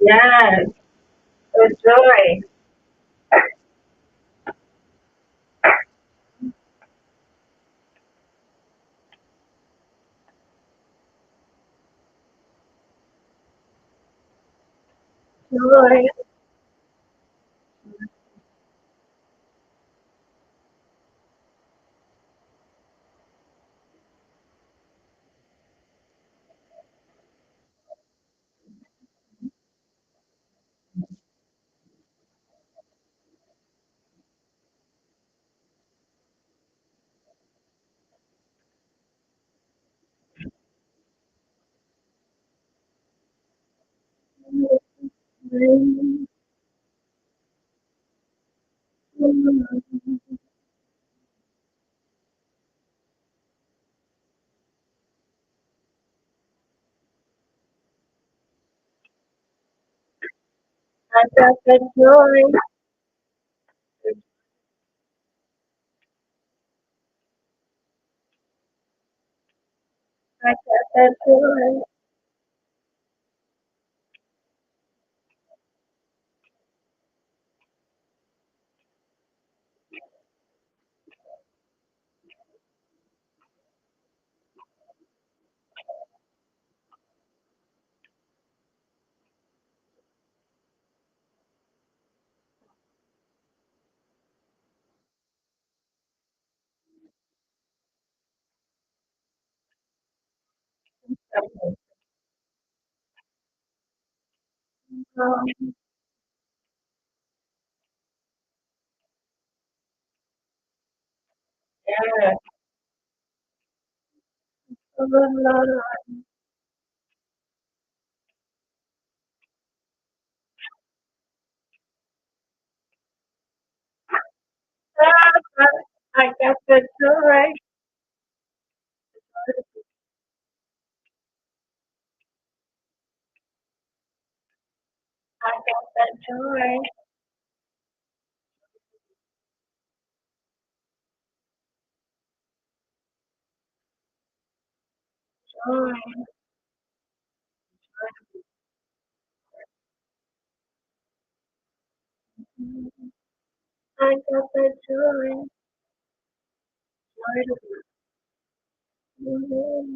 Yes, with joy. Joy. I got that joy. I got that joy. Yes. I got that joy. I got that joy. Joy. I got that joy. Joy.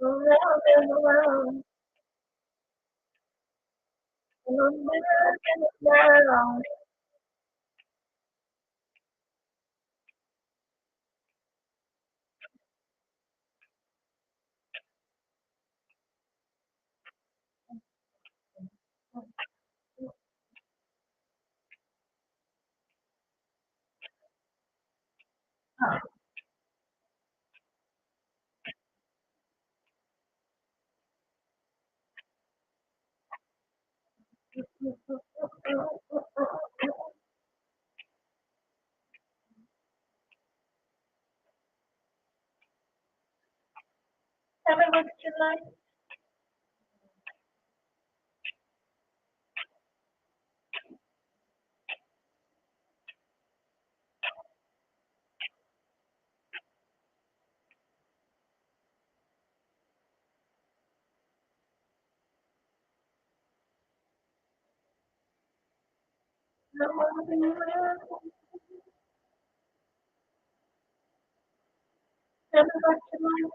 Around and around, and I'm living around. Tell me what you like. I wanna be around. Tell me what you like.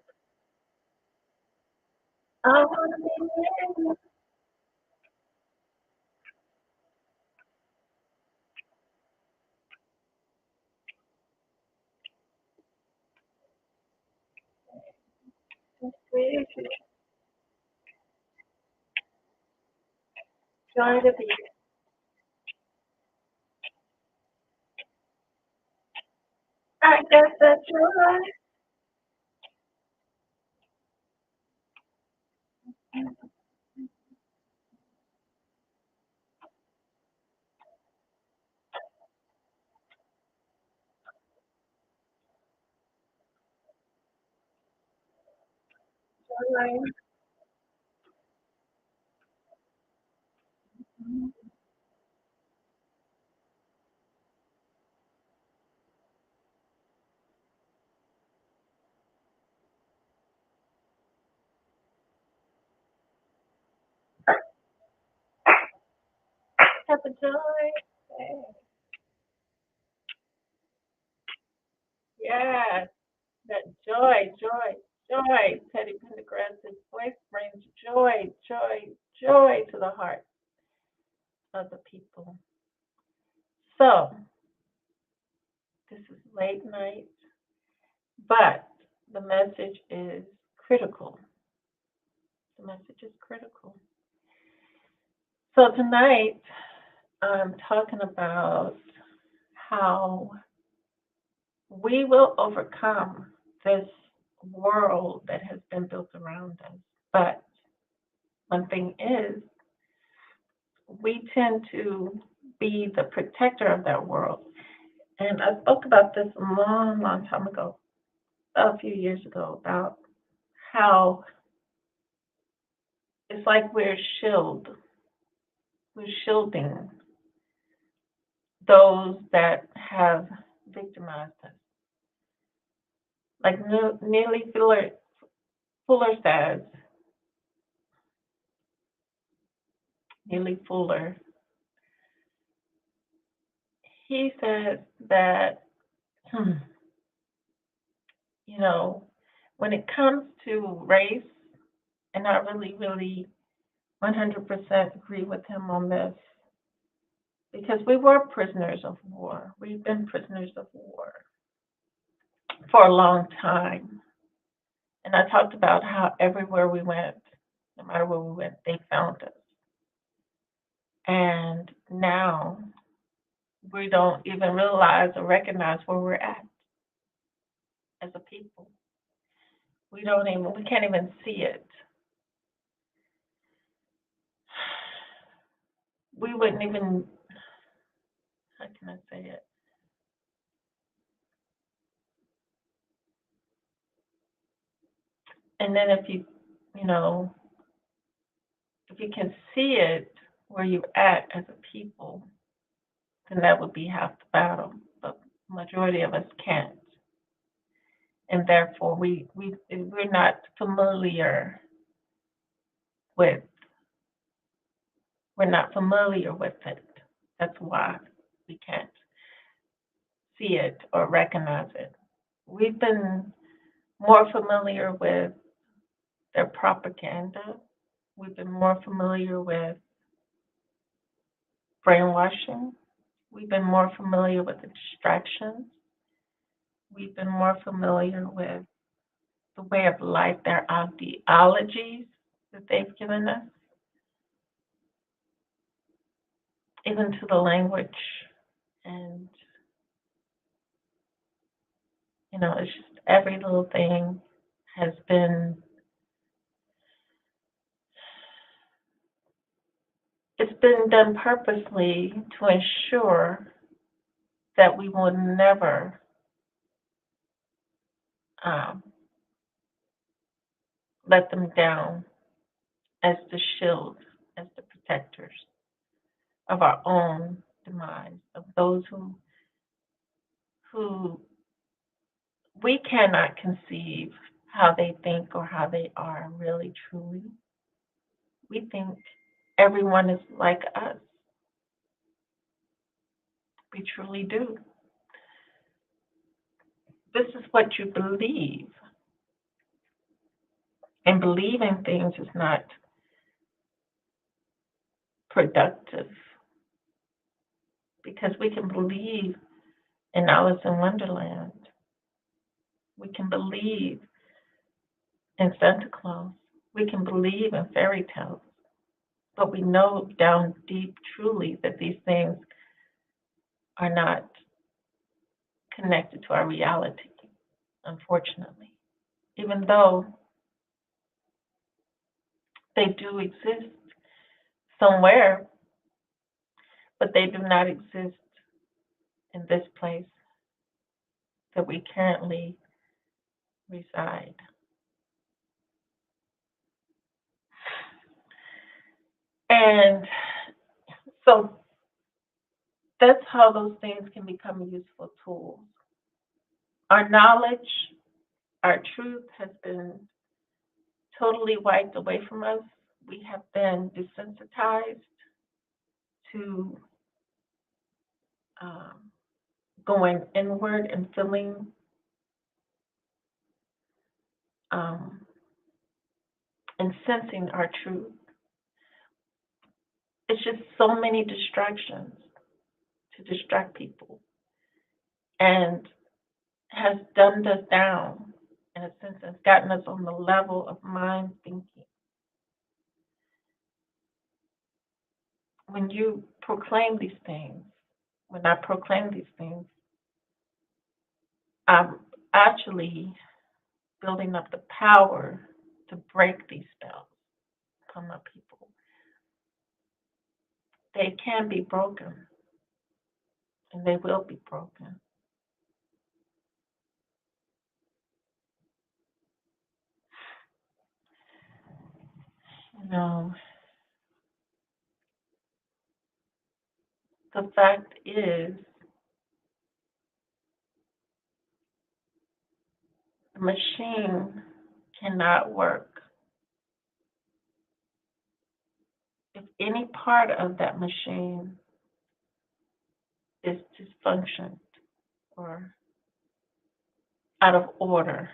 I wanna be around. Sweet, joy to be. I got that joy. Joy. got the joy. Yes, that joy. Teddy Pendergrass's voice brings joy to the heart of the people. So, this is late night, but the message is critical. The message is critical. So, tonight, I'm talking about how we will overcome this world that has been built around us. But one thing is, we tend to be the protector of that world. And I spoke about this a long time ago, a few years ago, about how it's like we're shielding those that have victimized us. Like Neely Fuller says, Neely Fuller, he says that, you know, when it comes to race, and I really 100% agree with him on this, because we were prisoners of war. We've been prisoners of war for a long time. And I talked about how everywhere we went, no matter where we went, they found us. And now we don't even realize or recognize where we're at as a people. We can't even see it. We wouldn't even, how can I say it? And then you know, if you can see it where you're at as a people, then that would be half the battle. But majority of us can't, and therefore we're not familiar with we're not familiar with it. That's why we can't see it or recognize it. We've been more familiar with their propaganda. We've been more familiar with brainwashing. We've been more familiar with the distractions. We've been more familiar with the way of life, their ideologies that they've given us, even to the language. And, it's just every little thing has been, it's been done purposely to ensure that we will never um, let them down as the shield, as the protectors of our own demise, of those who we cannot conceive how they think or how they are really truly. We think everyone is like us. We truly do. This is what you believe. And believing things is not productive, because we can believe in Alice in Wonderland. We can believe in Santa Claus. We can believe in fairy tales. But we know down deep truly that these things are not connected to our reality, unfortunately. Even though they do exist somewhere, but they do not exist in this place that we currently reside. And so that's how those things can become useful tools. Our knowledge, our truth has been totally wiped away from us. We have been desensitized to um, going inward and feeling um, and sensing our truth. It's just so many distractions to distract people and has dumbed us down in a sense and gotten us on the level of mind thinking. When you proclaim these things, when I proclaim these things, I'm actually building up the power to break these spells from my people. They can be broken and they will be broken. You know, the fact is, the machine cannot work if any part of that machine is dysfunctioned or out of order.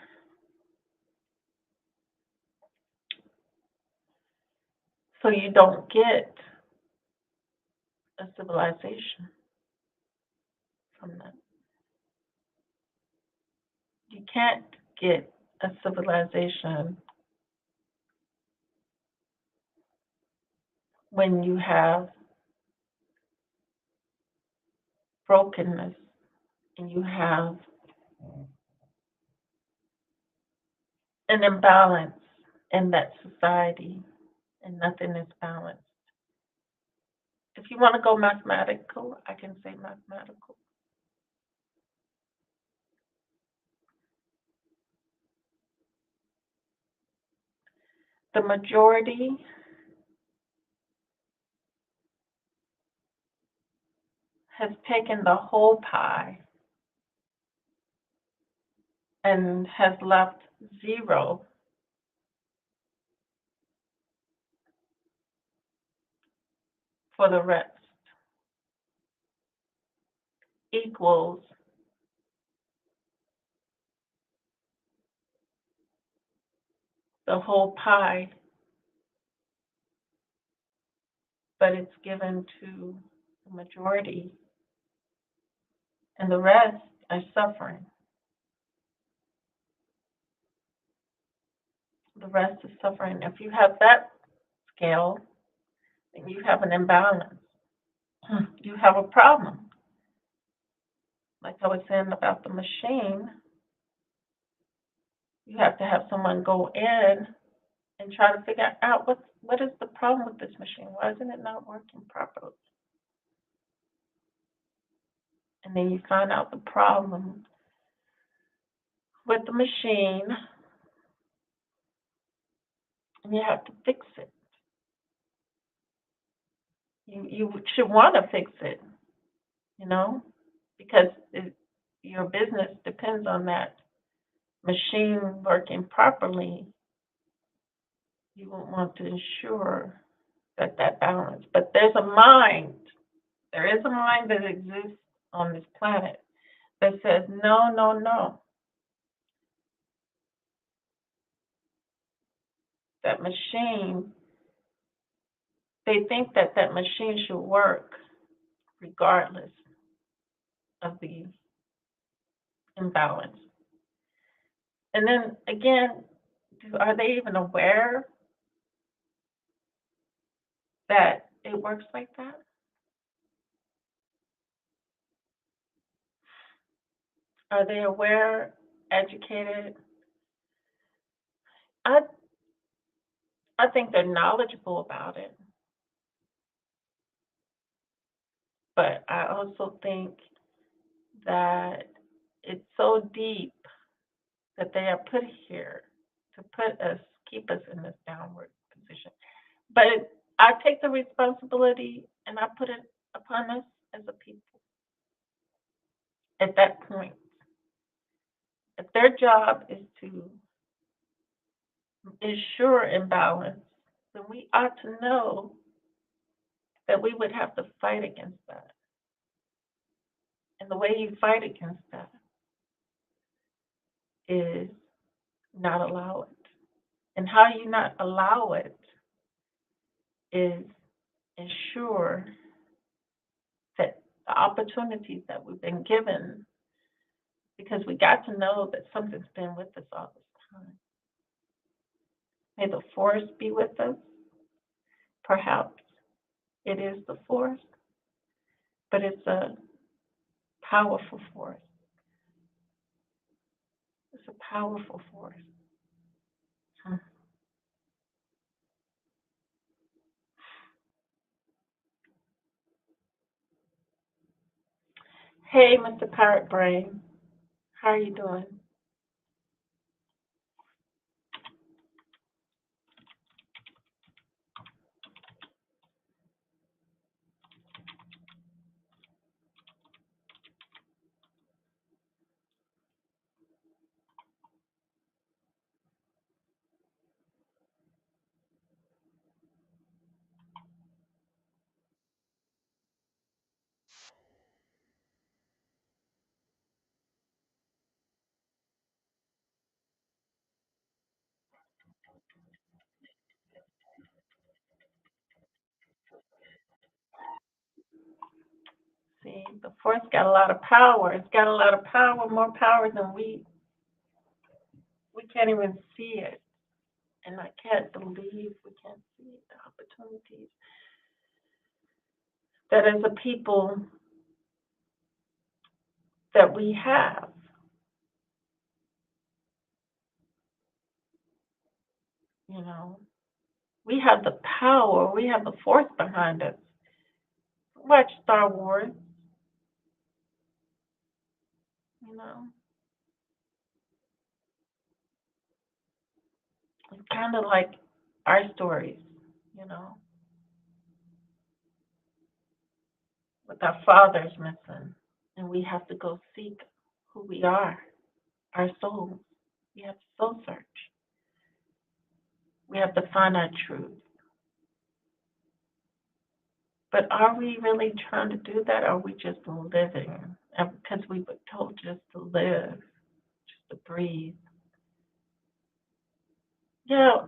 So you don't get a civilization from that. You can't get a civilization when you have brokenness and you have an imbalance in that society and nothing is balanced. If you want to go mathematical, I can say mathematical. The majority has taken the whole pie and has left zero for the rest, equals the whole pie, but it's given to the majority, and the rest are suffering. The rest is suffering. If you have that scale, then you have an imbalance. You have a problem. Like I was saying about the machine, you have to have someone go in and try to figure out what is the problem with this machine? Why isn't it not working properly? And then you find out the problem with the machine, and you have to fix it. You should want to fix it, you know, because your business depends on that machine working properly. You will want to ensure that balance. But there's a mind. There is a mind that exists on this planet that says no, no, no. That machine. They think that that machine should work regardless of the imbalance. And then again, are they even aware that it works like that? Are they aware, educated? I I think they're knowledgeable about it, but I also think that it's so deep that they are put here to keep us in this downward position. But I take the responsibility and I put it upon us as a people at that point. If their job is to ensure imbalance, then we ought to know that we would have to fight against that. And the way you fight against that is not allow it. And how you not allow it is ensure that the opportunities that we've been given, because we got to know that something's been with us all this time. May the force be with us. Perhaps it is the force, but it's a powerful force. It's a powerful force. Hmm. Hey, Mr. Parrot Brain, how are you doing? See, the force got a lot of power. It's got a lot of power, more power than we can't even see it. And I can't believe we can't see the opportunities that as a people that we have. You know, we have the power, we have the force behind us. Watch Star Wars, you know. It's kind of like our stories, you know, with our fathers missing, and we have to go seek who we are, our souls. We have to soul search. We have to find our truth. But are we really trying to do that? Or are we just living? And because we were told just to live, just to breathe. Yeah,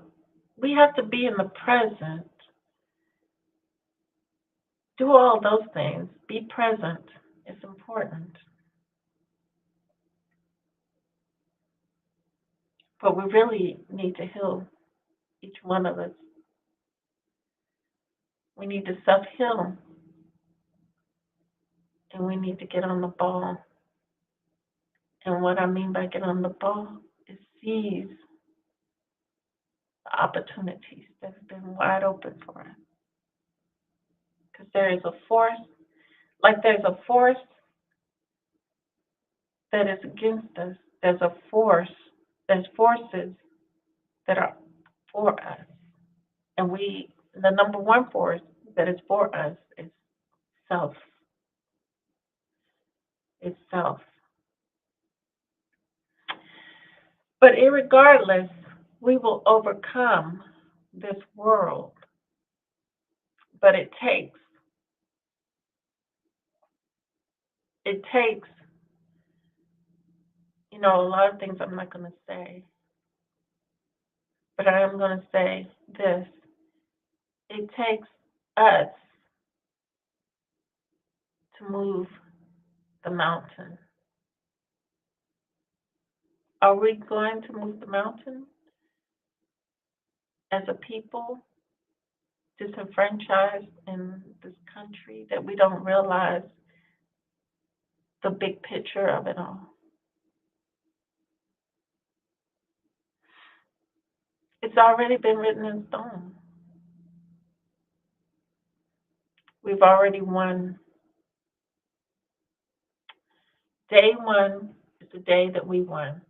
we have to be in the present. Do all those things. Be present. It's important. But we really need to heal, each one of us. We need to self heal, and we need to get on the ball. And what I mean by get on the ball is seize the opportunities that have been wide open for us. Because there is a force, like there's a force that is against us, there's a force, there's forces that are for us. And the number one force that is for us is self. It's self. But irregardless, we will overcome this world. But it takes, a lot of things I'm not going to say, but I am going to say this. It takes us to move the mountain. Are we going to move the mountain as a people, disenfranchised in this country, that we don't realize the big picture of it all? It's already been written in stone. We've already won. Day one is the day that we won.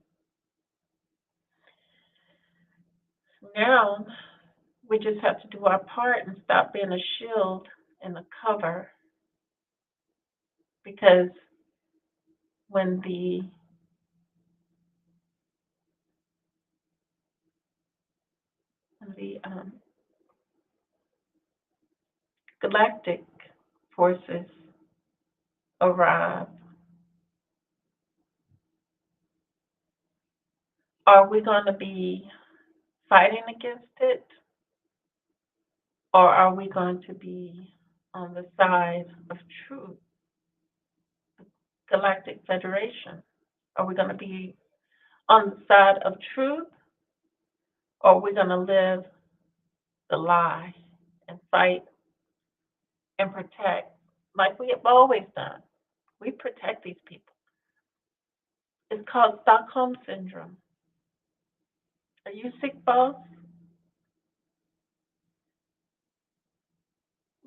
Now we just have to do our part and stop being a shield and a cover, because when the galactic forces arrive, are we going to be fighting against it, or are we going to be on the side of truth, Galactic Federation? Are we going to be on the side of truth, or are we going to live the lie and fight and protect like we have always done? We protect these people. It's called Stockholm Syndrome. Are you sick, boss?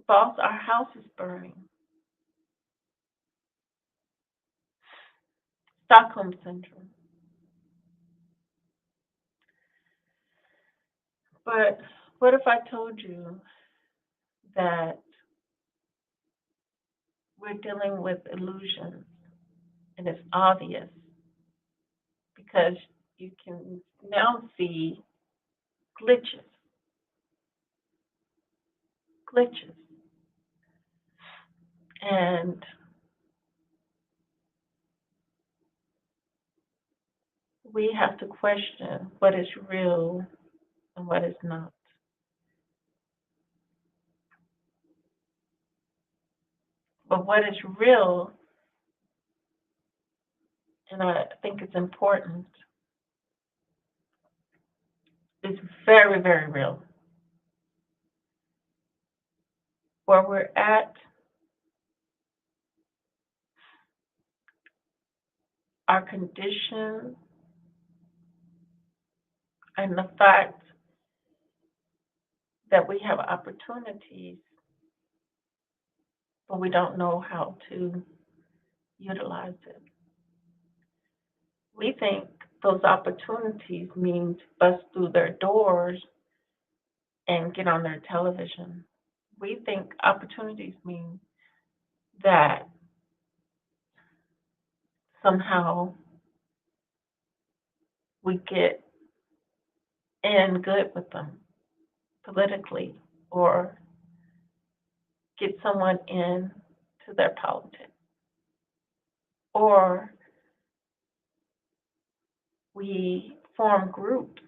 Boss, our house is burning. Stockholm Syndrome. But what if I told you that we're dealing with illusions and it's obvious because you can now see glitches, glitches. And we have to question what is real and what is not. But what is real, and I think it's important, is very, very real. Where we're at, our condition, and the fact that we have opportunities, but we don't know how to utilize it. We think those opportunities mean to bust through their doors and get on their television. We think opportunities mean that somehow we get in good with them politically or get someone in to their politics. Or we form groups.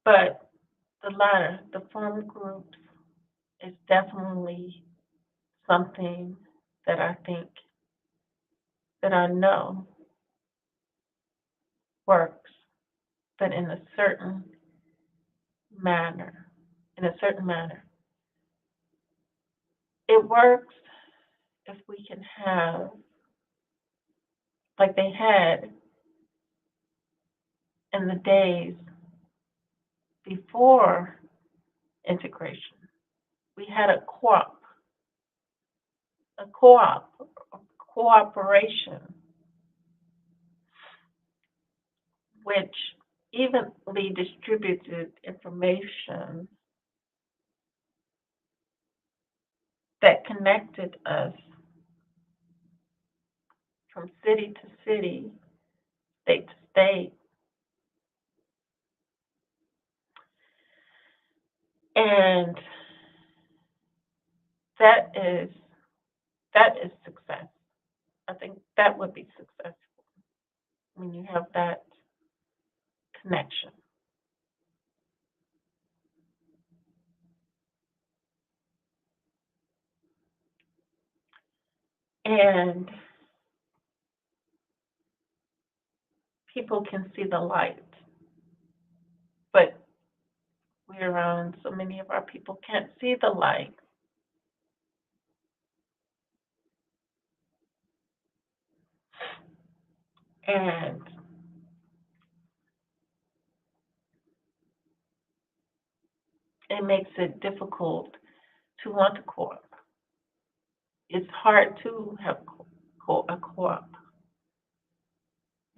But the latter, the form groups, is definitely something that I think, that I know works, but in a certain manner. In a certain manner. It works if we can have, like they had in the days before integration. We had a co-op, a cooperation, which evenly distributed information that connected us from city to city, state to state. And that is success. I think that would be successful when you have that connection. And people can see the light, but we're around, so many of our people can't see the light. And it makes it difficult to want to co-op. It's hard to have a co-op,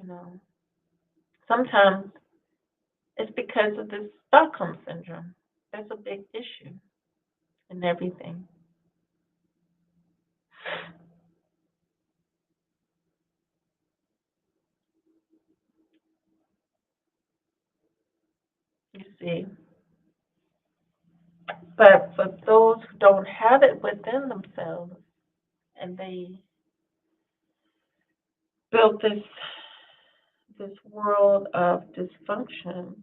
you know. Sometimes it's because of this Stockholm syndrome. That's a big issue in everything. see. But for those who don't have it within themselves, and they built this world of dysfunction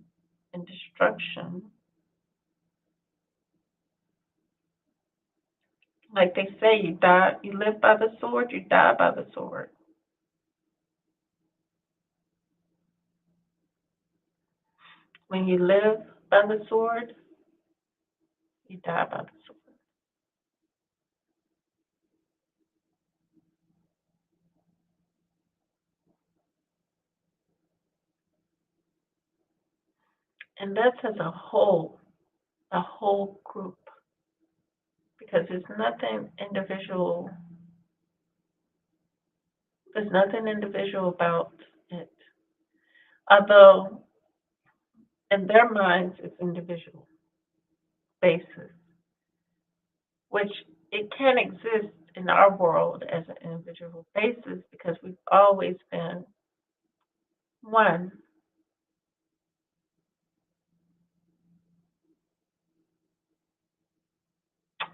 and destruction, like they say, you live by the sword, you die by the sword. When you live by the sword, you die by the sword. And that's as a whole group, because there's nothing individual about it. Although in their minds it's individual basis, which it can exist in our world as an individual basis because we've always been one,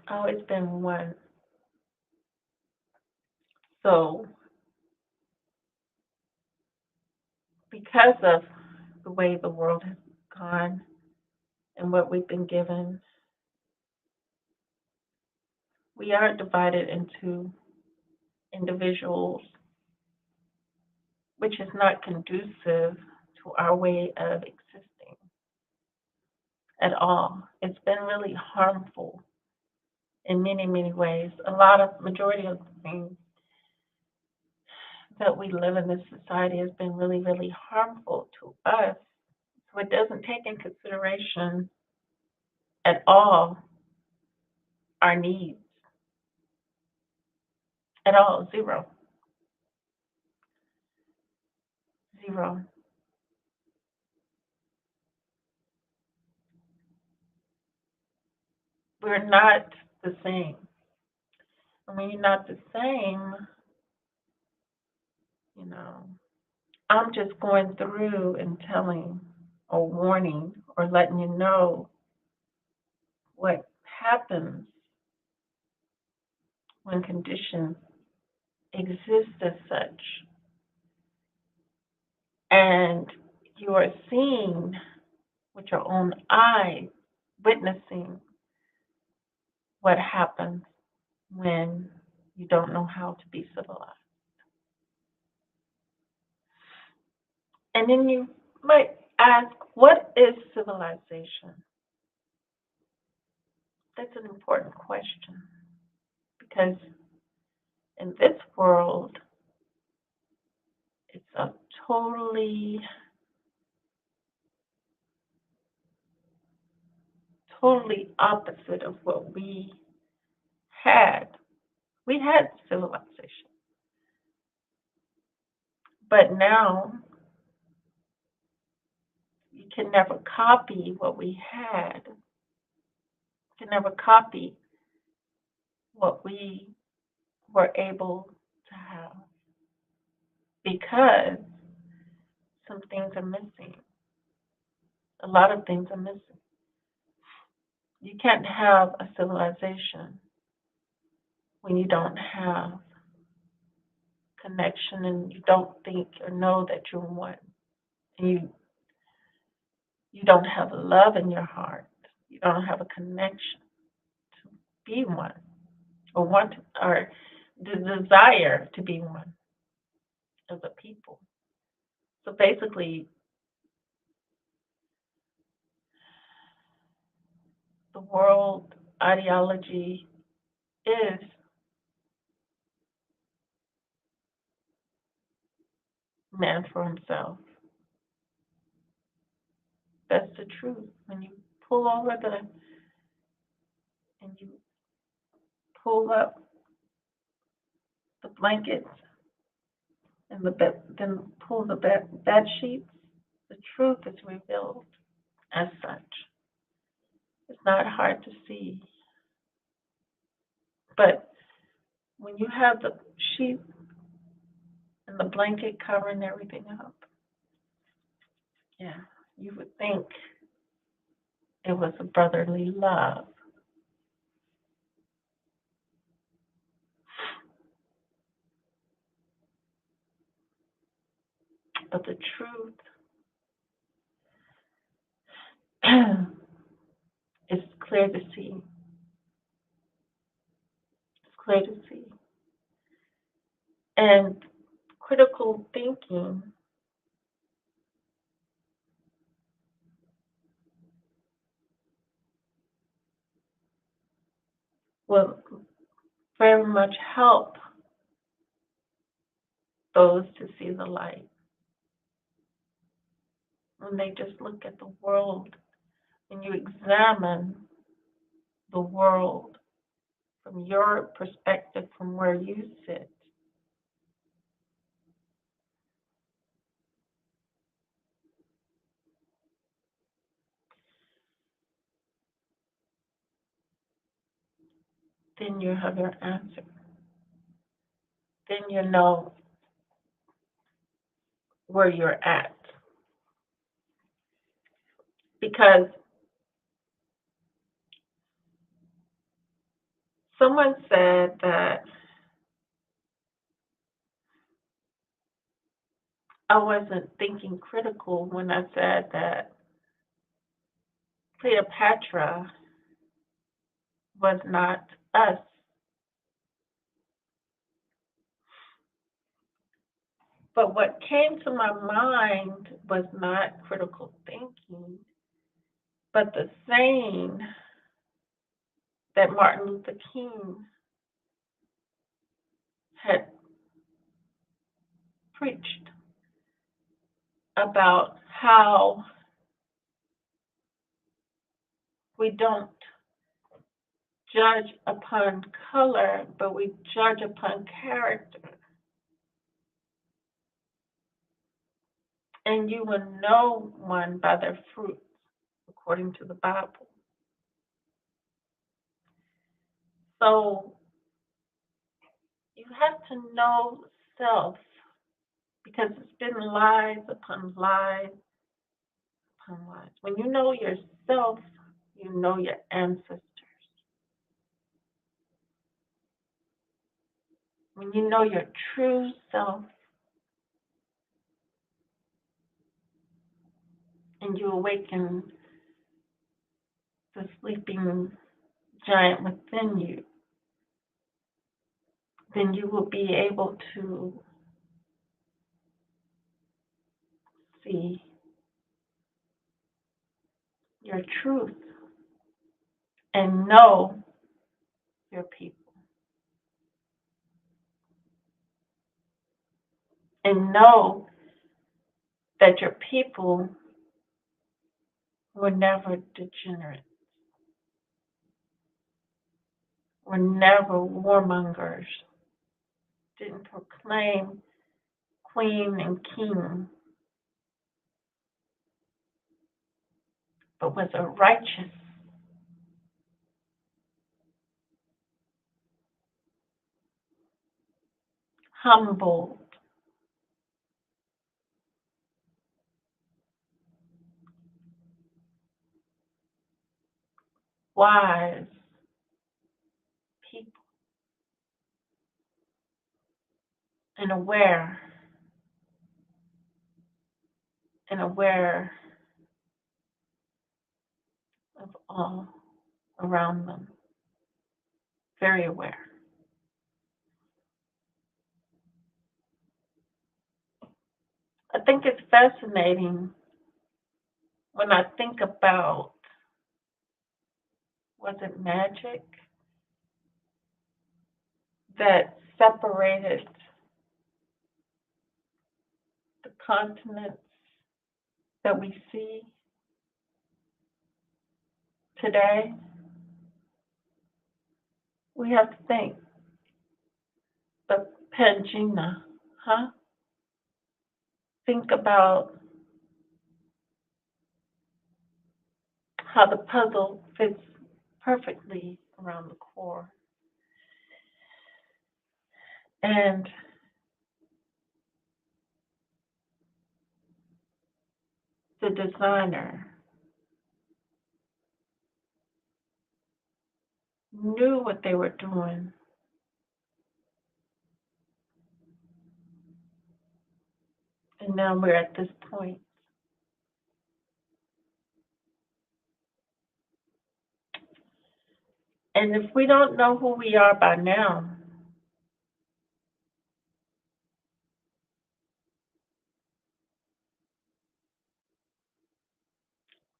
always been one. So because of the way the world has gone and what we've been given, we are divided into individuals, which is not conducive to our way of existing at all. It's been really harmful in many, many ways. Majority of the things that we live in this society has been really, really harmful to us. So it doesn't take in consideration at all our needs, at all, zero, zero. We're not the same. And when you're not the same, you know, I'm just going through and telling or warning or letting you know what happens when conditions exist as such. And you are seeing with your own eyes, witnessing what happens when you don't know how to be civilized. And then you might ask, what is civilization? That's an important question because in this world, it's a totally, totally opposite of what we had. We had civilization, but now you can never copy what we had. You can never copy what we were able to have because some things are missing. A lot of things are missing. You can't have a civilization when you don't have connection and you don't think or know that you're one. And you don't have love in your heart. You don't have a connection to be one or the desire to be one as a people. So basically the world ideology is man for himself. That's the truth. When you pull over and you pull up the blankets and then pull the bed sheets, the truth is revealed as such. It's not hard to see. But when you have the sheet and the blanket covering everything up, yeah, you would think It was a brotherly love. But the truth is clear to see. It's clear to see. And critical thinking will very much help those to see the light. When they just look at the world, and you examine the world from your perspective, from where you sit, then you have your answer. Then you know where you're at. Because someone said that I wasn't thinking critical when I said that Cleopatra was not us. But what came to my mind was not critical thinking, but the saying that Martin Luther King had preached about how we don't judge upon color, but we judge upon character. And you will know one by their fruits, according to the Bible. So you have to know self, because it's been lies upon lies upon lies. When you know yourself, you know your ancestors. When you know your true self and you awaken the sleeping giant within you, then you will be able to see your truth and know your people and know that your people were never degenerate, were never warmongers, didn't proclaim queen and king, but was a righteous, humble, wise people, and aware of all around them, very aware. I think it's fascinating when I think about, was it magic that separated the continents that we see today? We have to think the Pangea, huh? Think about how the puzzle fits perfectly around the core. And the designer knew what they were doing. And now we're at this point. And if we don't know who we are by now,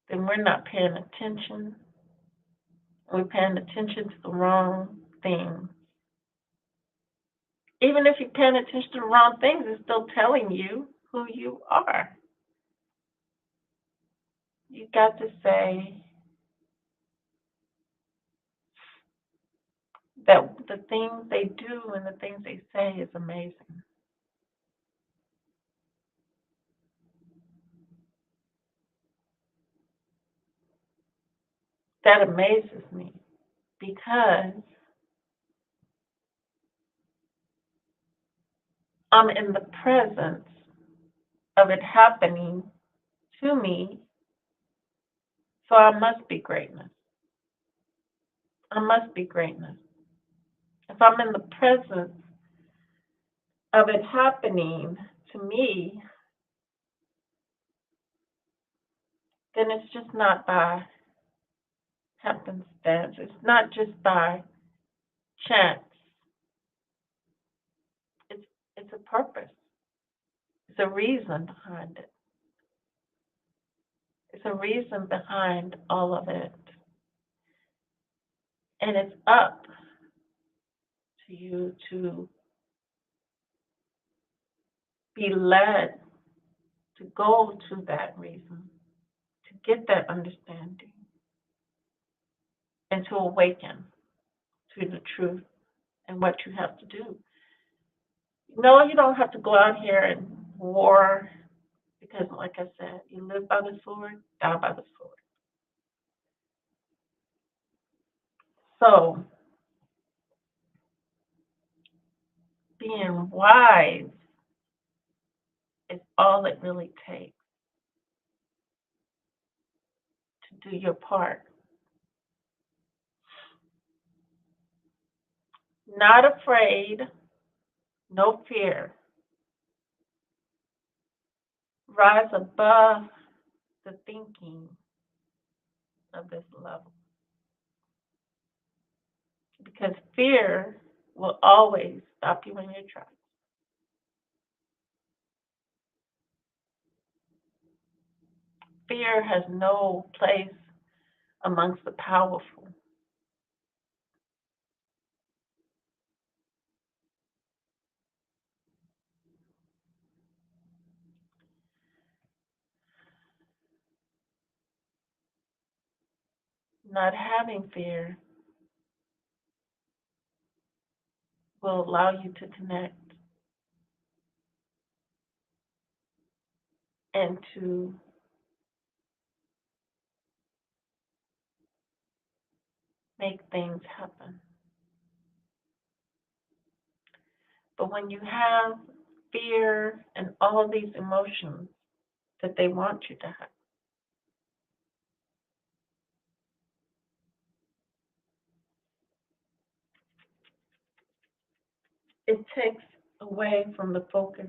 then we're not paying attention. We're paying attention to the wrong things. Even if you're paying attention to the wrong things, it's still telling you who you are. You got to say that the things they do and the things they say is amazing. That amazes me because I'm in the presence of it happening to me, so I must be greatness. I must be greatness. If I'm in the presence of it happening to me, then it's just not by happenstance. It's not just by chance. It's it's a purpose. It's a reason behind it. It's a reason behind all of it. And it's up to you to be led to go to that reason, to get that understanding, and to awaken to the truth and what you have to do. No, you don't have to go out here and war because, like I said, you live by the sword, die by the sword. So, being wise is all it really takes to do your part. Not afraid, no fear. Rise above the thinking of this level because fear will always stop you in your tracks. Fear has no place amongst the powerful. Not having fear will allow you to connect and to make things happen. But when you have fear and all of these emotions that they want you to have, it takes away from the focus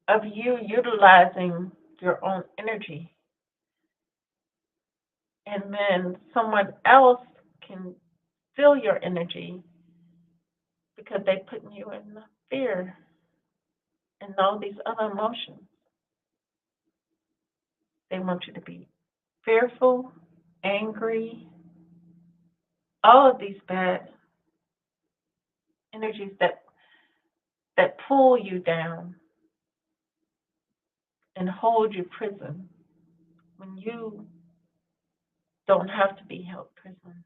of you utilizing your own energy. And then someone else can feel your energy because they put you in the fear and all these other emotions. They want you to be fearful, angry, all of these bad energies that pull you down and hold you prison when you don't have to be held prison.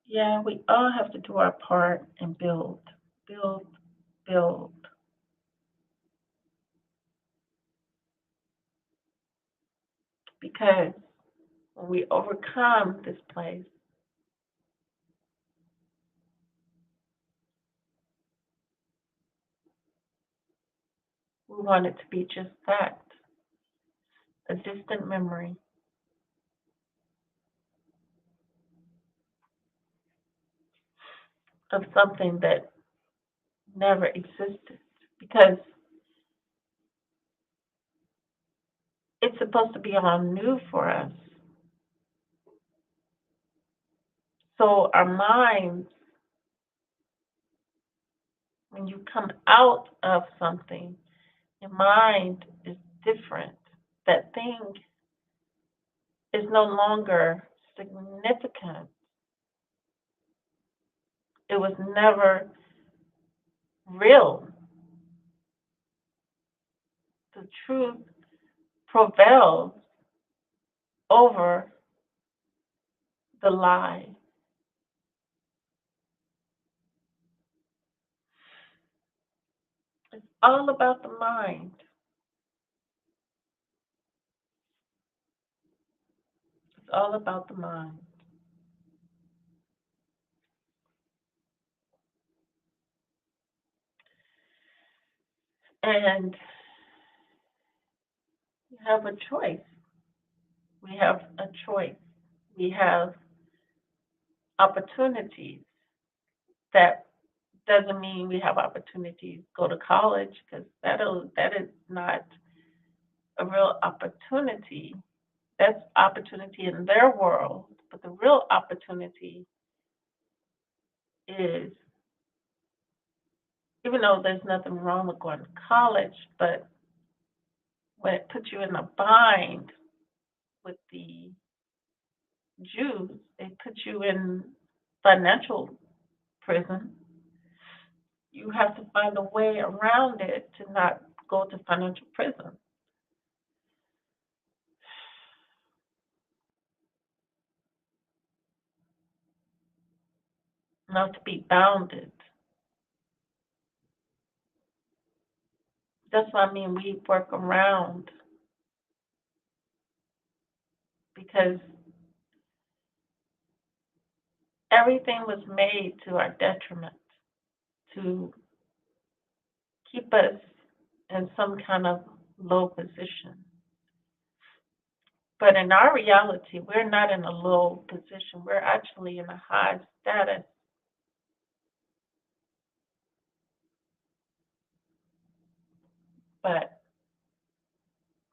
Yeah, we all have to do our part and build, build, build. Because when we overcome this place, we want it to be just that, a distant memory of something that never existed. Because it's supposed to be all new for us. So our minds, when you come out of something, your mind is different. That thing is no longer significant. It was never real. The truth prevails over the lie. It's all about the mind. It's all about the mind. And you have a choice. We have a choice. We have opportunities. That doesn't mean we have opportunities to go to college because that is not a real opportunity. That's opportunity in their world, but the real opportunity is, even though there's nothing wrong with going to college, but when it puts you in a bind with the Jews, it puts you in financial prison. You have to find a way around it to not go to financial prison, not to be bounded. That's what I mean. We work around because everything was made to our detriment to keep us in some kind of low position. But in our reality, we're not in a low position. We're actually in a high status, but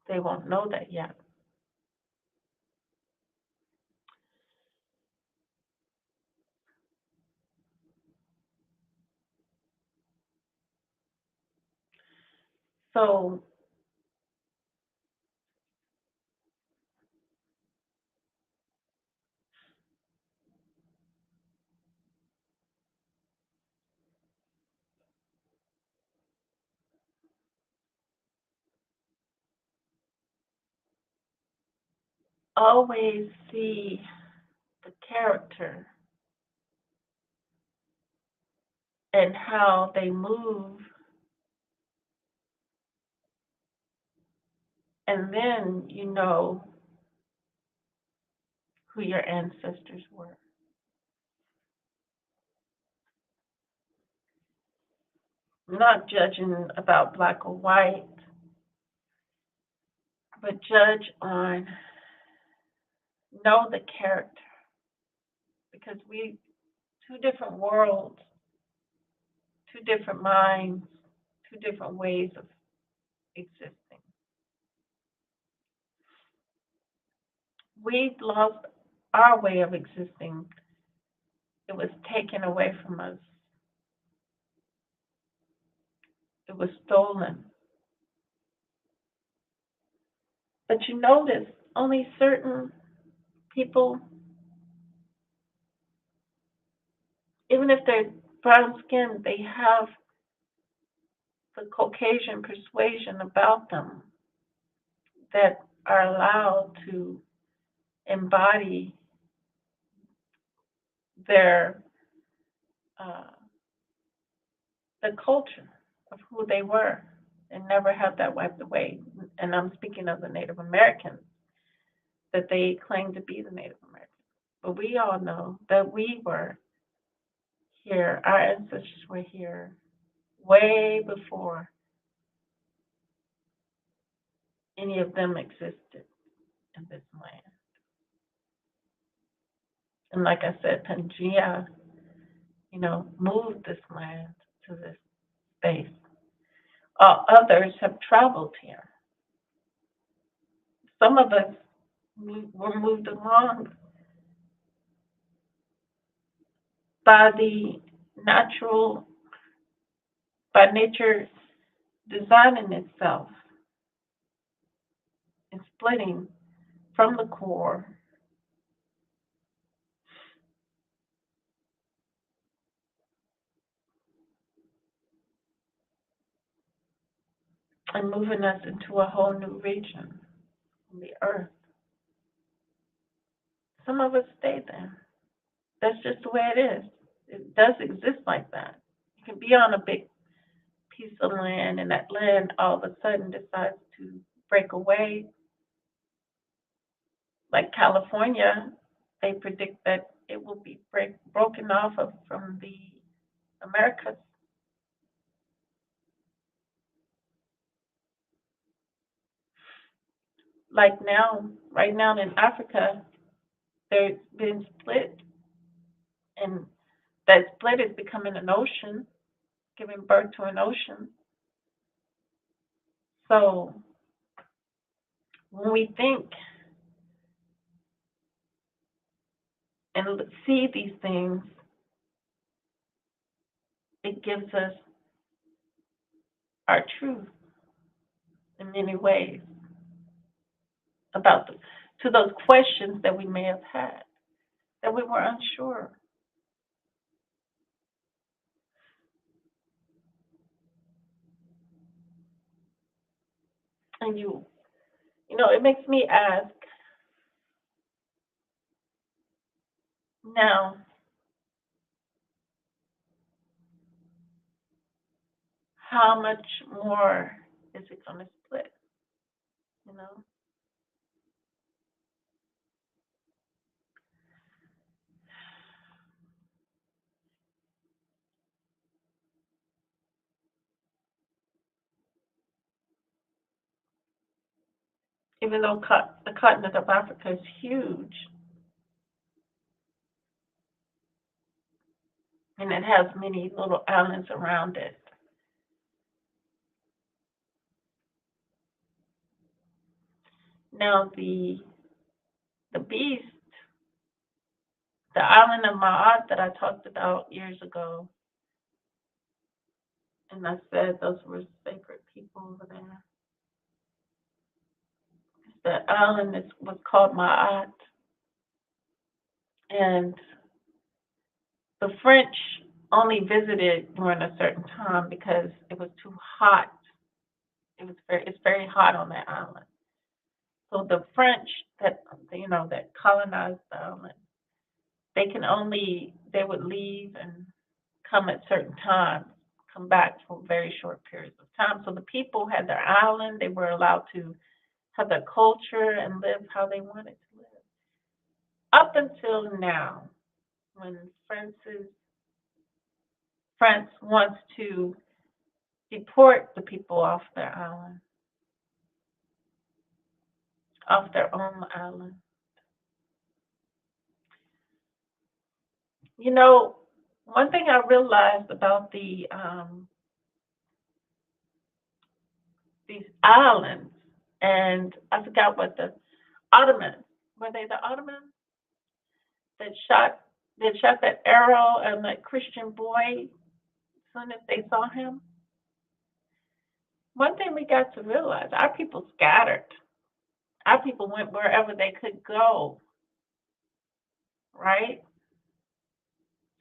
they won't know that yet. So always see the character and how they move, and then you know who your ancestors were. Not judging about black or white, but judge on, know the character, because we, two different worlds, two different minds, two different ways of existing. We lost our way of existing. It was taken away from us. It was stolen. But you notice only certain people, even if they're brown skinned, they have the Caucasian persuasion about them that are allowed to embody their uh, the culture of who they were and never have that wiped away. And I'm speaking of the Native Americans. that they claim to be the Native Americans. But we all know that we were here, our ancestors were here way before any of them existed in this land. And like I said, Pangea, moved this land to this space. Others have traveled here. Some of us were moved along by the natural, by nature designing itself and splitting from the core and moving us into a whole new region on the earth. Some of us stay there. That's just the way it is. It does exist like that. You can be on a big piece of land, and that land all of a sudden decides to break away. Like California, they predict that it will be broken off from the Americas. Like now, right now in Africa, they've been split, and that split is becoming an ocean, giving birth to an ocean. So when we think and see these things, it gives us our truth in many ways about to those questions that we may have had, that we were unsure. And it makes me ask now, how much more is it going to split? You know, even though the continent of Africa is huge and it has many little islands around it. Now the beast, the island of Ma'at that I talked about years ago, and I said those were sacred people over there. The island was called Ma'at, and the French only visited during a certain time because it was too hot. It's very hot on that island. So the French that colonized the island, they would leave and come at certain times, come back for very short periods of time. So the people had their island. They were allowed to have their culture and live how they wanted to live. Up until now, when France wants to deport the people off their island, off their own island. You know, one thing I realized about these islands, and I forgot what the Ottomans were they the Ottomans that shot that arrow at that Christian boy as soon as they saw him. One thing we got to realize: our people scattered. Our people went wherever they could go, right?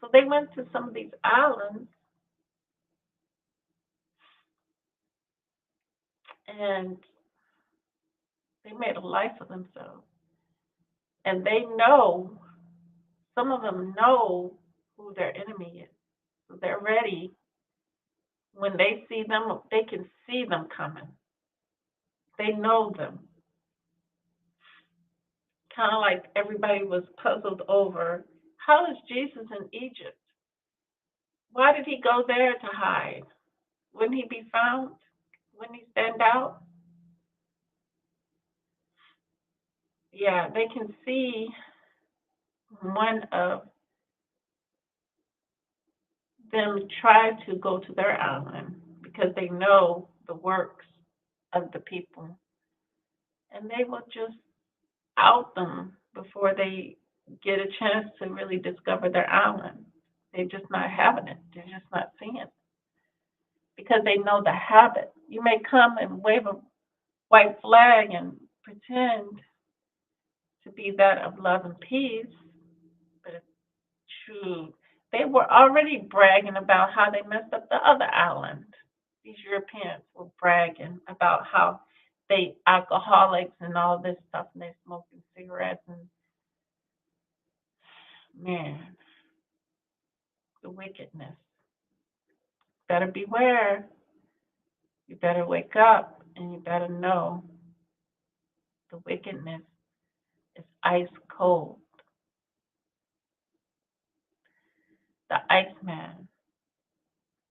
So they went to some of these islands and they made a life for themselves. And some of them know who their enemy is. So they're ready. When they see them, they can see them coming. They know them. kind of like everybody was puzzled over, how is Jesus in Egypt? Why did he go there to hide? Wouldn't he be found? Wouldn't he stand out? Yeah, they can see one of them try to go to their island because they know the works of the people, and they will just out them before they get a chance to really discover their island. They're just not having it. They're just not seeing it because they know the habit. You may come and wave a white flag and pretend to be that of love and peace, but it's true. They were already bragging about how they messed up the other island. These Europeans were bragging about how they alcoholics and all this stuff, and they're smoking cigarettes, and man, the wickedness. Better beware. You better wake up, and you better know the wickedness is ice cold. The Iceman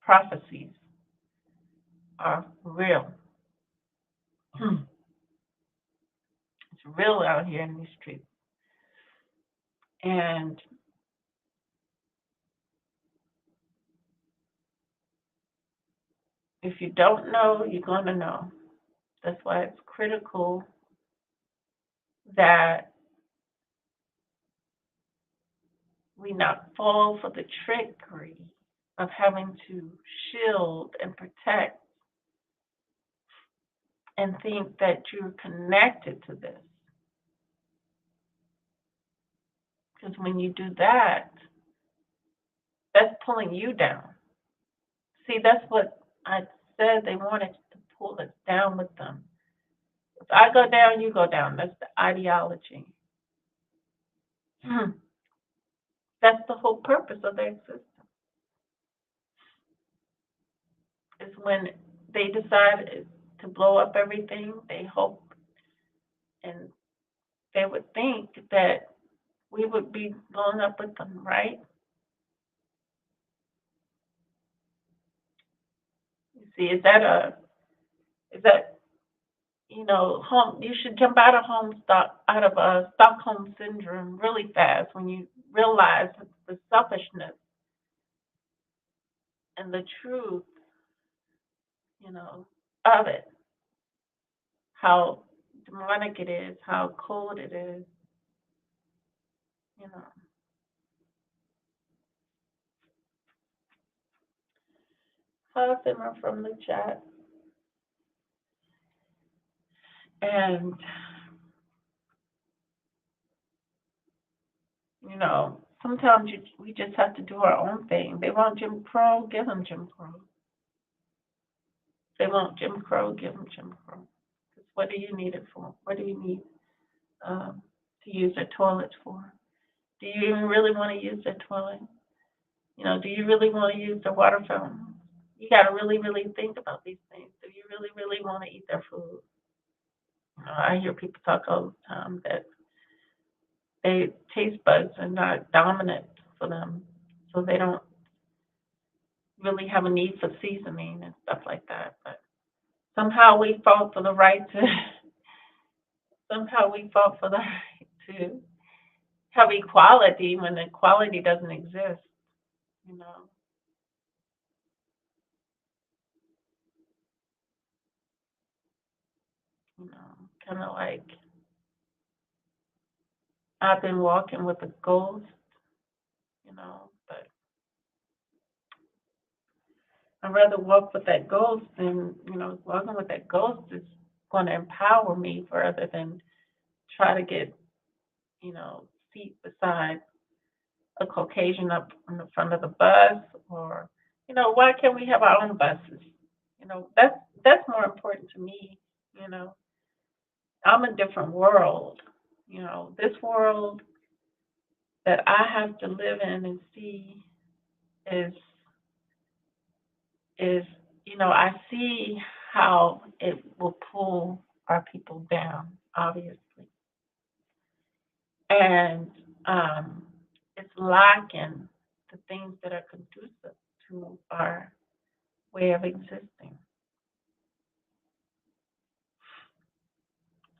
prophecies are real. It's real out here in these streets. And if you don't know, you're going to know. That's why it's critical that we not fall for the trickery of having to shield and protect and think that you're connected to this. Because when you do that, that's pulling you down. See, that's what I said they wanted to pull us down with them. If I go down, you go down. That's the ideology. That's the whole purpose of their existence. Is when they decide to blow up everything, they hope and they would think that we would be blown up with them, right? You see, is that home? You should jump out of out of a Stockholm syndrome really fast when you realize the selfishness and the truth, you know, of it. How demonic it is, how cold it is, you know. Hi, Simmer from the chat, and sometimes we just have to do our own thing. They want Jim Crow, give them Jim Crow. They want Jim Crow, give them Jim Crow. 'Cause what do you need it for? What do you need to use their toilets for? Do you even really want to use their toilet? Do you really want to use their water fountain? You got to really, really think about these things. Do you really, really want to eat their food? I hear people talk all the time that they taste buds are not dominant for them, so they don't really have a need for seasoning and stuff like that. But somehow we fought for the right to somehow we fought for the right to have equality when equality doesn't exist. You know, kind of like I've been walking with a ghost. But I'd rather walk with that ghost than walking with that ghost is going to empower me rather than try to get seat beside a Caucasian up in the front of the bus, or why can't we have our own buses? That's more important to me. You know, I'm a different world. This world that I have to live in and see is is I see how it will pull our people down, obviously. And it's lacking the things that are conducive to our way of existing.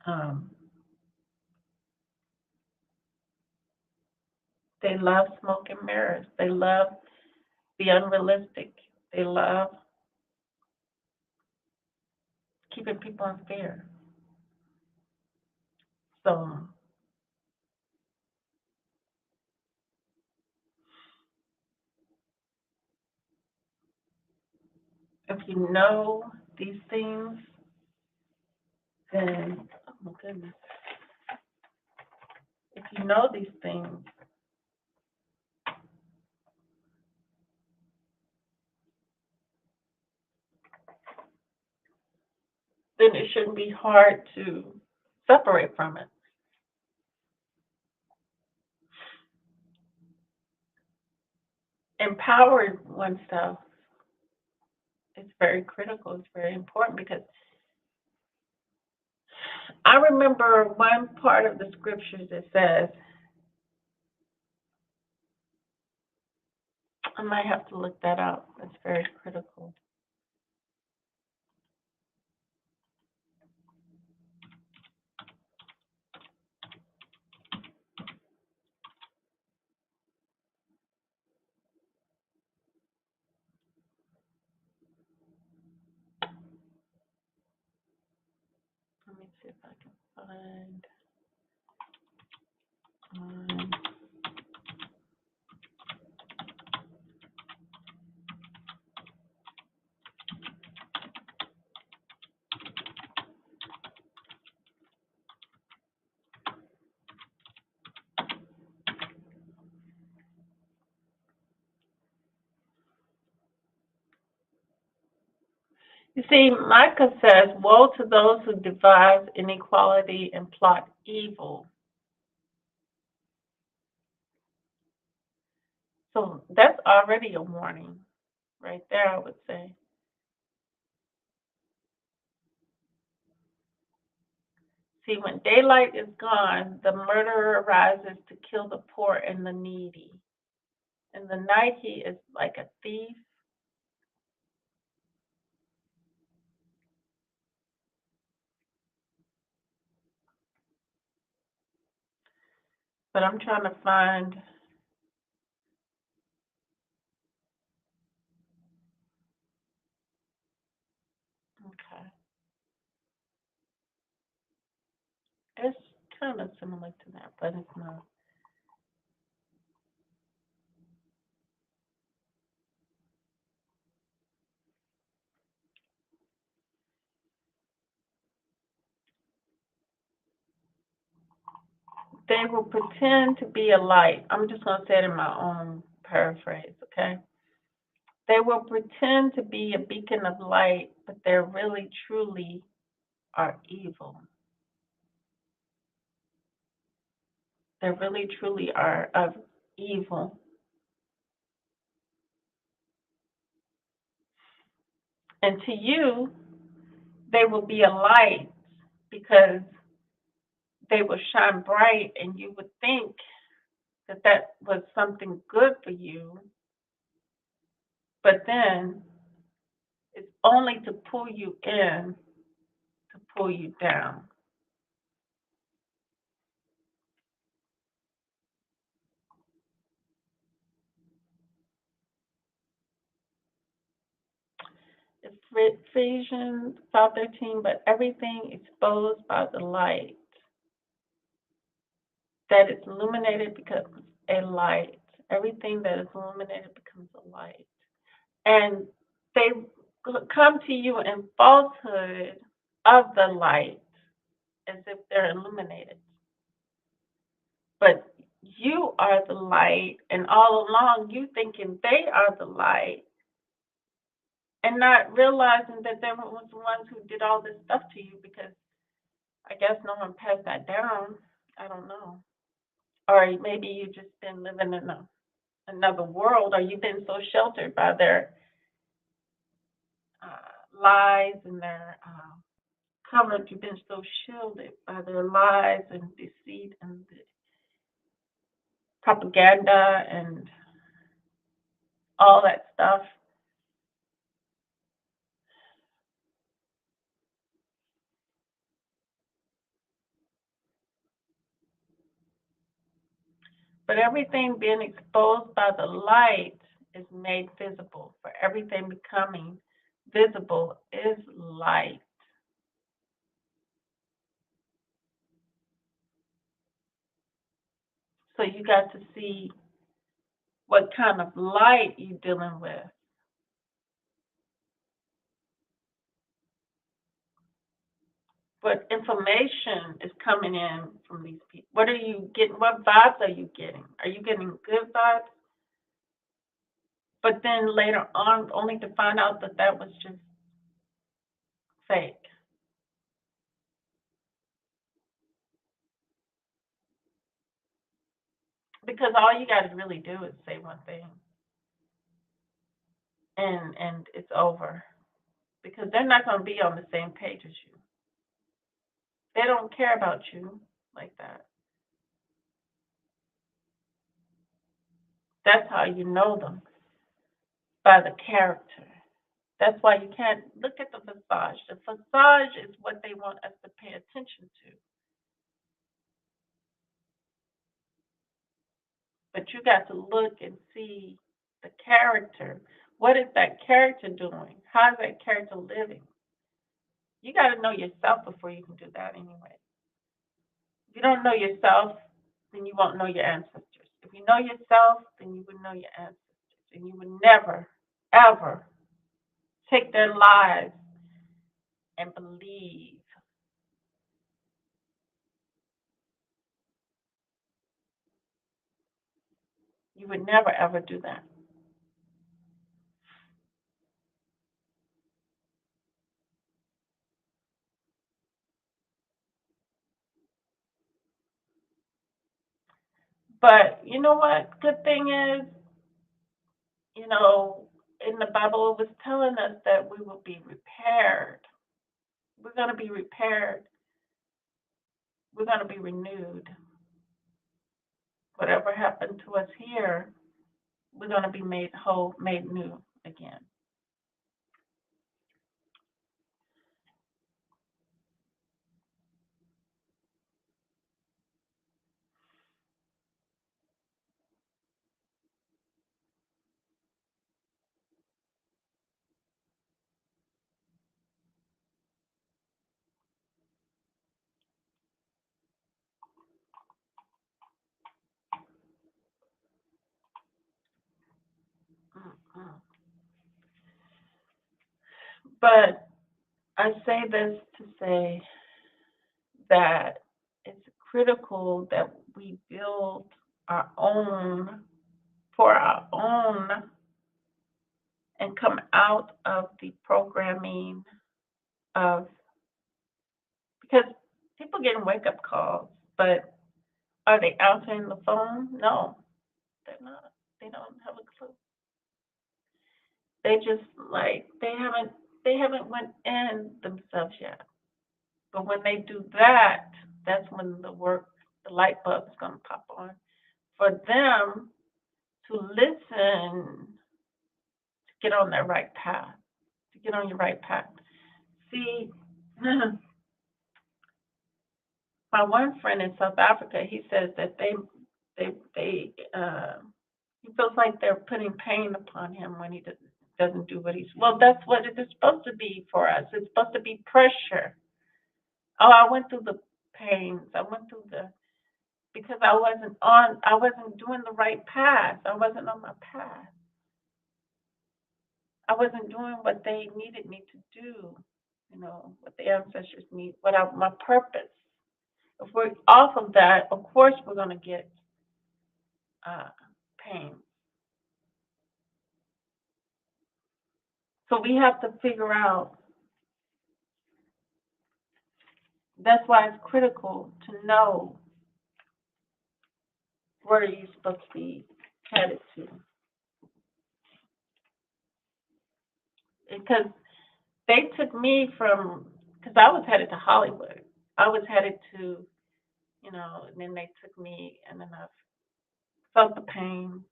Um, they love smoke and mirrors. They love the unrealistic. They love keeping people in fear. So if you know these things, then, oh my goodness, if you know these things, then it shouldn't be hard to separate from it. Empowering oneself is very critical, it's very important because I remember one part of the scriptures that says, I might have to look that up. That's very critical. Let me see if I can find. Um, you see, Micah says, woe to those who devise inequality and plot evil. So that's already a warning right there, I would say. See, when daylight is gone, the murderer arises to kill the poor and the needy. In the night, he is like a thief. But I'm trying to find. Okay. It's kind of similar to that, but it's not. They will pretend to be a light. I'm just going to say it in my own paraphrase, okay? They will pretend to be a beacon of light, but they really, truly are evil. They really, truly are of evil. And to you, they will be a light because they will shine bright, and you would think that that was something good for you, but then it's only to pull you in, to pull you down. Ephesians 5:13, but everything exposed by the light that is illuminated becomes a light. Everything that is illuminated becomes a light. And they come to you in falsehood of the light as if they're illuminated. But you are the light, and all along you thinking they are the light, and not realizing that they were the ones who did all this stuff to you because I guess no one passed that down. I don't know. Or maybe you just been living in another world, or you've been so sheltered by their lies and their coverage. You've been so shielded by their lies and deceit and propaganda and all that stuff. But everything being exposed by the light is made visible. For everything becoming visible is light. So you got to see what kind of light you're dealing with. What information is coming in from these people? What are you getting? What vibes are you getting? Are you getting good vibes? But then later on, only to find out that that was just fake. Because all you got to really do is say one thing, and it's over. Because they're not going to be on the same page as you. They don't care about you like that. That's how you know them, by the character. That's why you can't look at the facade. The facade is what they want us to pay attention to. But you got to look and see the character. What is that character doing? How is that character living? You got to know yourself before you can do that anyway. If you don't know yourself, then you won't know your ancestors. If you know yourself, then you would know your ancestors. And you would never, ever take their lives and believe. You would never, ever do that. But you know what? Good thing is, you know, in the Bible, it was telling us that we will be repaired. We're going to be repaired. We're going to be renewed. Whatever happened to us here, we're going to be made whole, made new again. Mm-mm. But I say this to say that it's critical that we build our own, for our own, and come out of the programming of, because people getting wake up calls, but are they answering the phone? No, they're not. They don't have a clue. They just like they haven't went in themselves yet. But when they do that, that's when the light bulb is gonna pop on for them to listen, to get on their right path, to get on your right path. See, my one friend in South Africa, he says that he feels like they're putting pain upon him when he doesn't do what he's. Well, that's what it is supposed to be for us. It's supposed to be pressure. Oh, I went through the pains. I went through the because I wasn't doing the right path. I wasn't on my path. I wasn't doing what they needed me to do. You know what the ancestors need. My purpose. If we're off of that, of course we're gonna get uh, pain. So we have to figure out. That's why it's critical to know where you're supposed to be headed to, because they took me from, because I was headed to Hollywood. I was headed to, and then they took me, and then I felt the pain,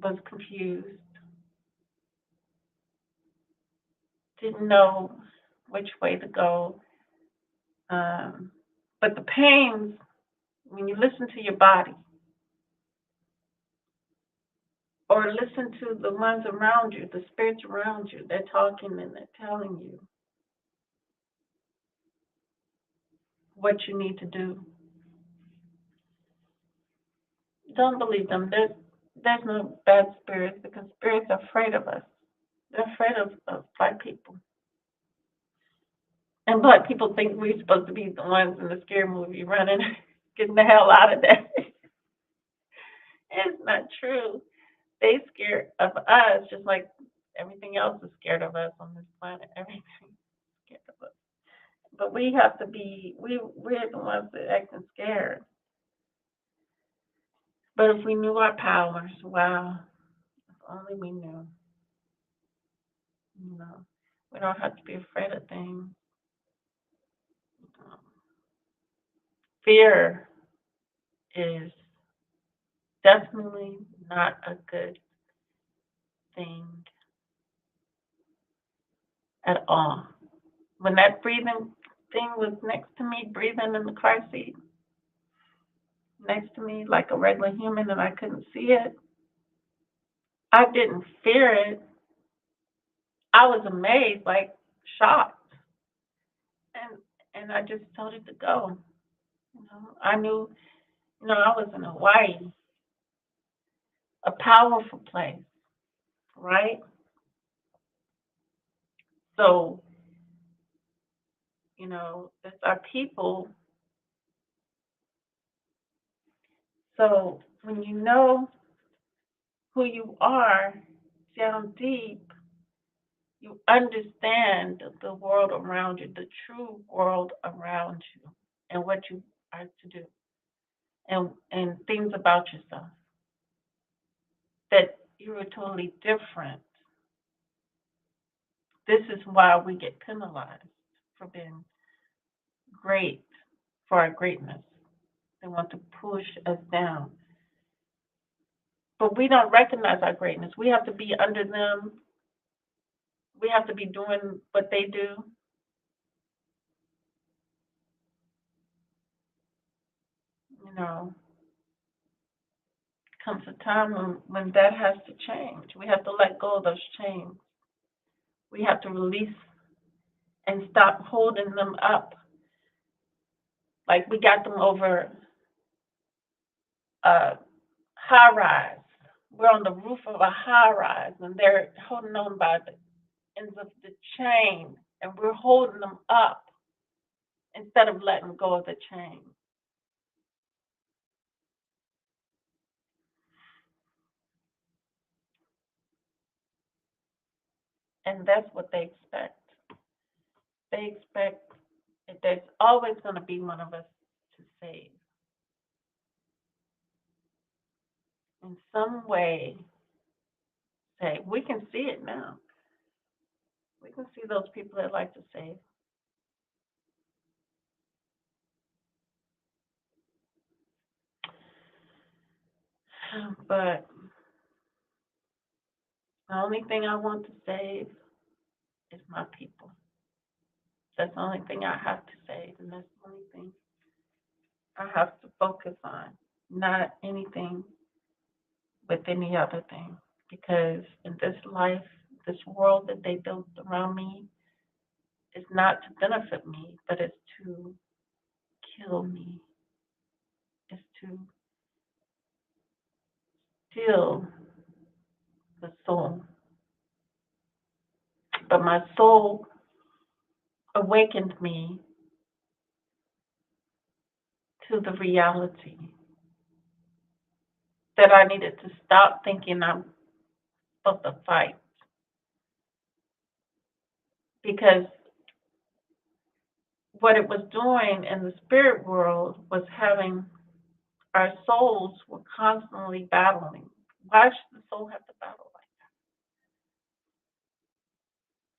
was confused, didn't know which way to go. Um, but the pains, when you listen to your body or listen to the ones around you, the spirits around you, they're talking and they're telling you what you need to do. Don't believe them. There's no bad spirits because spirits are afraid of us. They're afraid of black people. And black people think we're supposed to be the ones in the scary movie running, getting the hell out of there. It's not true. They scared of us just like everything else is scared of us on this planet. Everything's scared of us. But we have to be we're the ones that acting scared. But if we knew our powers, wow, if only we knew. You know, we don't have to be afraid of things. Um, Fear is definitely not a good thing at all. When that breathing thing was next to me, breathing in the car seat, next to me like a regular human, and I couldn't see it, I didn't fear it. I was amazed, like shocked, and I just told it to go. I knew, I was in Hawaii, a powerful place, right? So, it's our people. So when you know who you are down deep, you understand the world around you, the true world around you, and what you are to do, and things about yourself that you are totally different. This is why we get penalized for being great, for our greatness. They want to push us down. But we don't recognize our greatness. We have to be under them. We have to be doing what they do. You know, comes a time when that has to change. We have to let go of those chains. We have to release and stop holding them up. Like we got them over a high rise. We're on the roof of a high rise and they're holding on by the ends of the chain and we're holding them up instead of letting go of the chain. And that's what they expect. They expect that there's always going to be one of us to save. In some way, say, we can see it now. We can see those people that like to save. But the only thing I want to save is my people. That's the only thing I have to save, and that's the only thing I have to focus on, not anything with any other thing. Because in this life, this world that they built around me is not to benefit me, but it's to kill me. It's to steal the soul. But my soul awakened me to the reality that I needed to stop thinking I'm supposed to fight. Because what it was doing in the spirit world was having our souls were constantly battling. Why should the soul have to battle like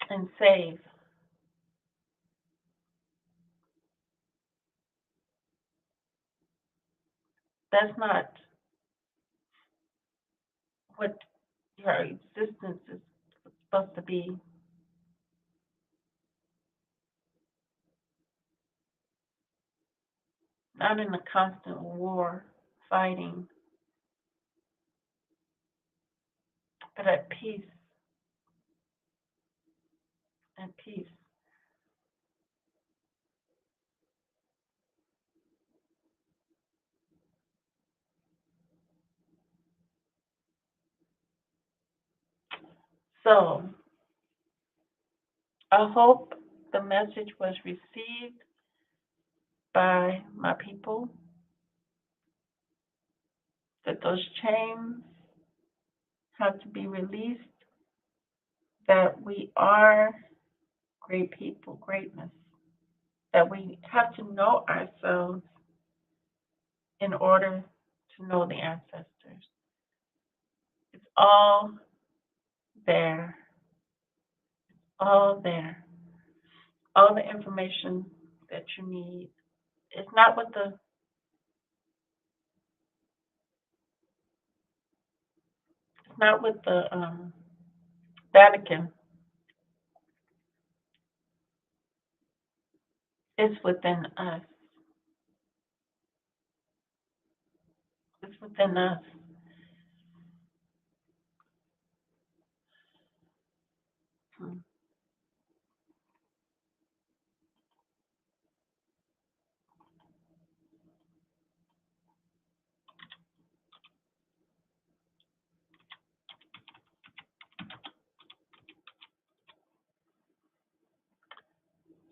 that? And save. That's not what your existence is supposed to be. Not in a constant war, fighting, but at peace, at peace. So I hope the message was received by my people, that those chains have to be released, that we are great people, greatness, that we have to know ourselves in order to know the ancestors. It's all there, all there, all the information that you need. It's not with the Vatican. It's within us. It's within us. Hmm.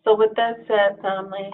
So with that said, family,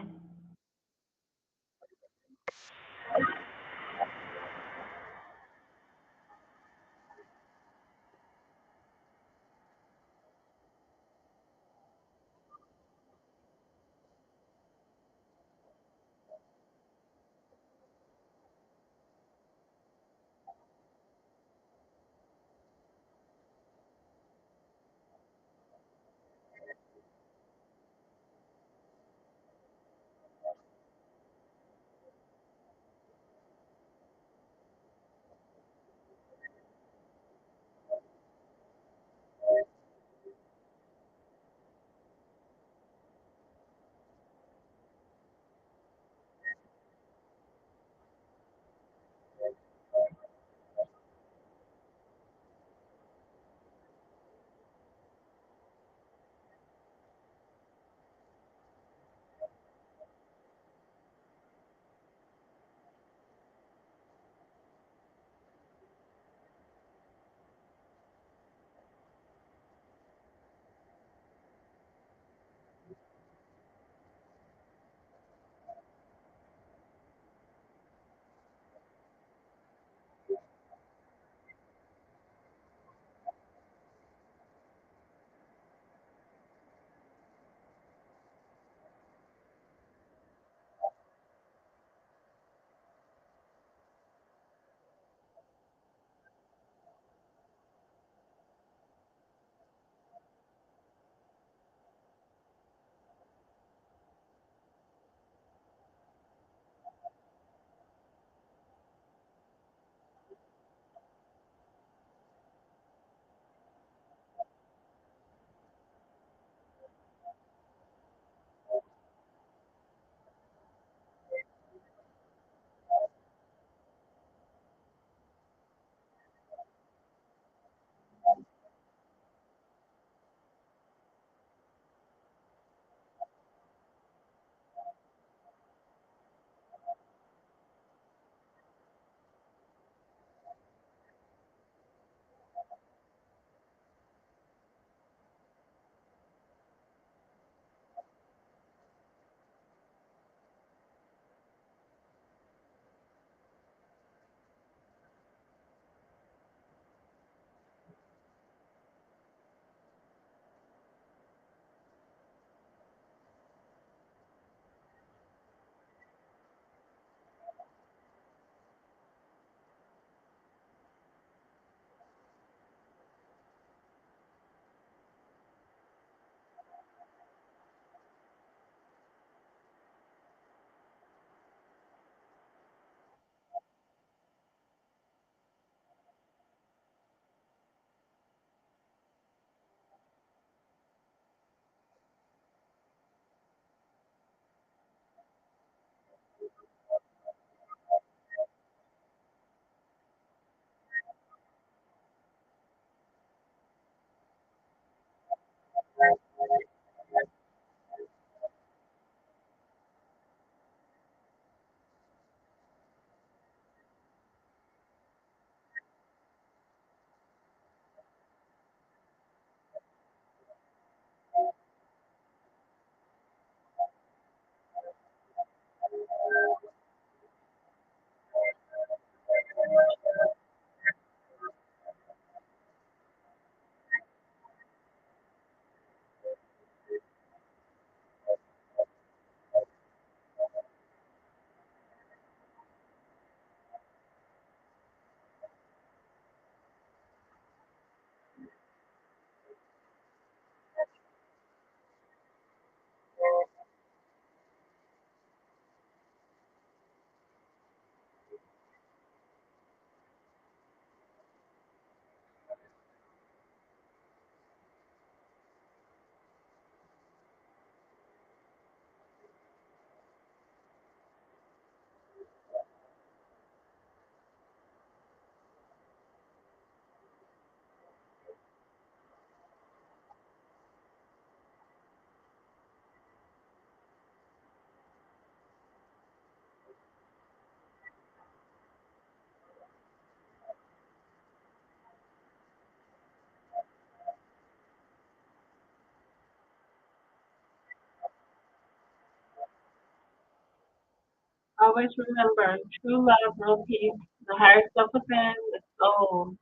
Always remember, true love, real peace, the higher self within, the soul.